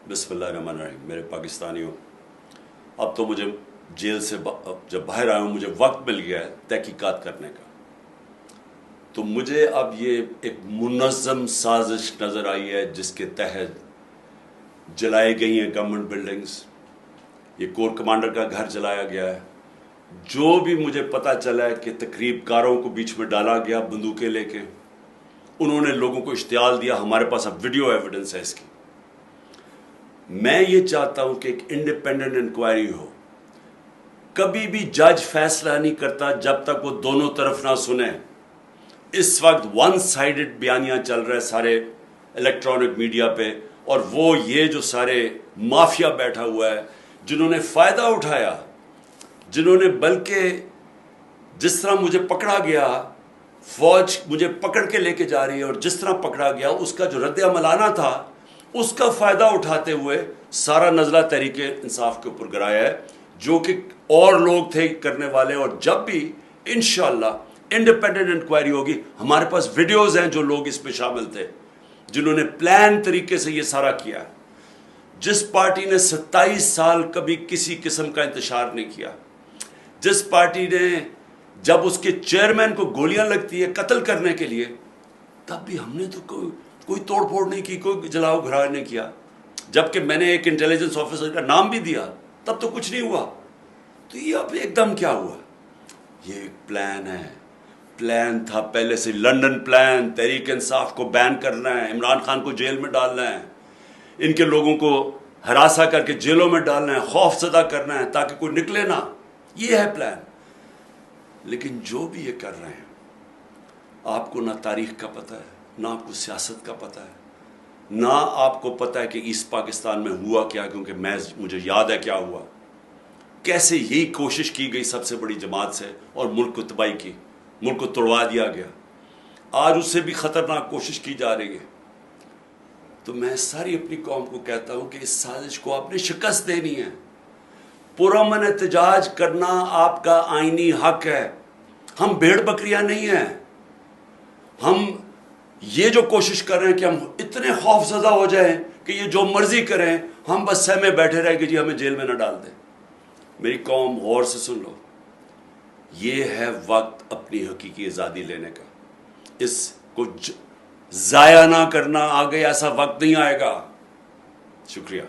बिस्मिल्लाहिर्रहमानिर्रहीम। मेरे पाकिस्तानियों, अब तो मुझे जेल से जब बाहर आया हूँ मुझे वक्त मिल गया है तहकीकात करने का। तो मुझे अब ये एक मुनज़्ज़म साजिश नज़र आई है जिसके तहत जलाई गई हैं गवर्नमेंट बिल्डिंग्स, ये कोर कमांडर का घर जलाया गया है। जो भी मुझे पता चला है कि तकरीबकारों को बीच में डाला गया बंदूकें लेके, उन्होंने लोगों को इश्तियाल दिया। हमारे पास अब वीडियो एविडेंस है इसकी। मैं ये चाहता हूं कि एक इंडिपेंडेंट इंक्वायरी हो। कभी भी जज फैसला नहीं करता जब तक वो दोनों तरफ ना सुने। इस वक्त वन साइडेड बयानियां चल रहे सारे इलेक्ट्रॉनिक मीडिया पे, और वो ये जो सारे माफिया बैठा हुआ है जिन्होंने फ़ायदा उठाया, जिन्होंने बल्कि जिस तरह मुझे पकड़ा गया, फौज मुझे पकड़ के लेके जा रही है और जिस तरह पकड़ा गया उसका जो रद्द अमल आना था उसका फ़ायदा उठाते हुए सारा नज़ला तहरीक इंसाफ के ऊपर गिराया है, जो कि और लोग थे करने वाले। और जब भी इंशाअल्लाह इंडिपेंडेंट इंक्वायरी होगी, हमारे पास वीडियोज़ हैं जो लोग इसमें शामिल थे जिन्होंने प्लान तरीके से ये सारा किया। जिस पार्टी ने 27 साल कभी किसी किस्म का इंतशार नहीं किया, जिस पार्टी ने जब उसके चेयरमैन को गोलियां लगती है कत्ल करने के लिए, तब भी हमने तो कोई तोड़ फोड़ नहीं की, कोई जलाओ घराव नहीं किया। जबकि मैंने एक इंटेलिजेंस ऑफिसर का नाम भी दिया तब तो कुछ नहीं हुआ। तो ये अब एकदम क्या हुआ? ये एक प्लान है, प्लान था पहले से, लंदन प्लान। तहरीक इंसाफ को बैन करना है, इमरान खान को जेल में डालना है, इनके लोगों को हरासा करके जेलों में डालना है, खौफजदा करना है ताकि कोई निकले ना। ये है प्लान। लेकिन जो भी ये कर रहे हैं, आपको ना तारीख का पता है, ना आपको सियासत का पता है, ना आपको पता है कि ईस्ट पाकिस्तान में हुआ क्या, क्योंकि मुझे याद है क्या हुआ। कैसे यही कोशिश की गई सबसे बड़ी जमात से और मुल्क को तबाही की, मुल्क को तोड़वा दिया गया। आज उससे भी ख़तरनाक कोशिश की जा रही है। तो मैं सारी अपनी कौम को कहता हूँ कि इस साजिश को आपने शिकस्त देनी है। पुरअमन एहतजाज करना आपका आईनी हक है। हम भेड़ बकरियां नहीं हैं। हम ये जो कोशिश कर रहे हैं कि हम इतने खौफजदा हो जाएं कि ये जो मर्जी करें, हम बस सहमे बैठे रहे कि जी हमें जेल में ना डाल दें। मेरी कौम गौर से सुन लो, ये है वक्त अपनी हकीकी आज़ादी लेने का। इसको ज़ाया ना करना, आगे ऐसा वक्त नहीं आएगा। शुक्रिया।